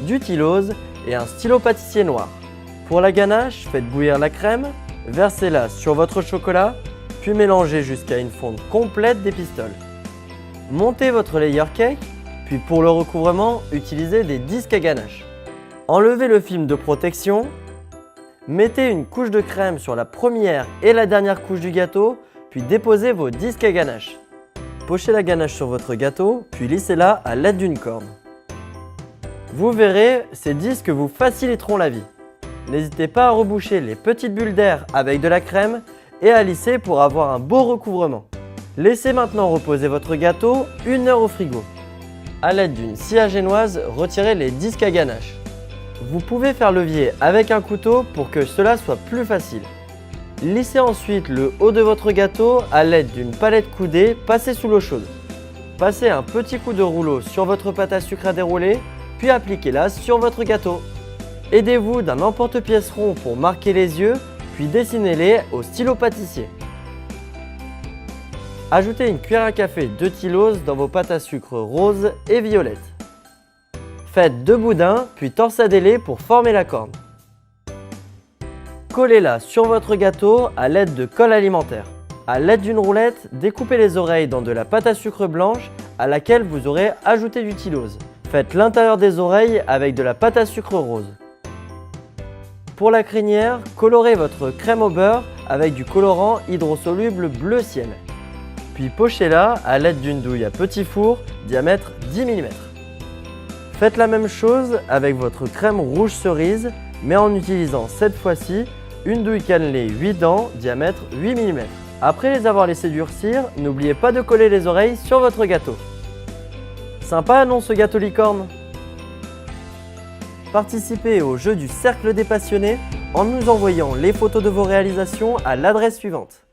du tylose et un stylo pâtissier noir. Pour la ganache, faites bouillir la crème, versez-la sur votre chocolat, puis mélangez jusqu'à une fonte complète des pistoles. Montez votre layer cake, puis pour le recouvrement, utilisez des disques à ganache. Enlevez le film de protection, mettez une couche de crème sur la première et la dernière couche du gâteau, puis déposez vos disques à ganache. Pochez la ganache sur votre gâteau, puis lissez-la à l'aide d'une corde. Vous verrez, ces disques vous faciliteront la vie. N'hésitez pas à reboucher les petites bulles d'air avec de la crème et à lisser pour avoir un beau recouvrement. Laissez maintenant reposer votre gâteau 1 heure au frigo. A l'aide d'une scie à génoise, retirez les disques à ganache. Vous pouvez faire levier avec un couteau pour que cela soit plus facile. Lissez ensuite le haut de votre gâteau à l'aide d'une palette coudée passée sous l'eau chaude. Passez un petit coup de rouleau sur votre pâte à sucre à dérouler, puis appliquez-la sur votre gâteau. Aidez-vous d'un emporte-pièce rond pour marquer les yeux, puis dessinez-les au stylo pâtissier. Ajoutez une cuillère à café de tylose dans vos pâtes à sucre rose et violette. Faites 2 boudins, puis torsadez-les pour former la corne. Collez-la sur votre gâteau à l'aide de colle alimentaire. A l'aide d'une roulette, découpez les oreilles dans de la pâte à sucre blanche à laquelle vous aurez ajouté du tylose. Faites l'intérieur des oreilles avec de la pâte à sucre rose. Pour la crinière, colorez votre crème au beurre avec du colorant hydrosoluble bleu ciel. Puis pochez-la à l'aide d'une douille à petit four, diamètre 10 mm. Faites la même chose avec votre crème rouge cerise, mais en utilisant cette fois-ci une douille cannelée 8 dents, diamètre 8 mm. Après les avoir laissés durcir, n'oubliez pas de coller les oreilles sur votre gâteau. Sympa, non, ce gâteau licorne? Participez au jeu du cercle des passionnés en nous envoyant les photos de vos réalisations à l'adresse suivante.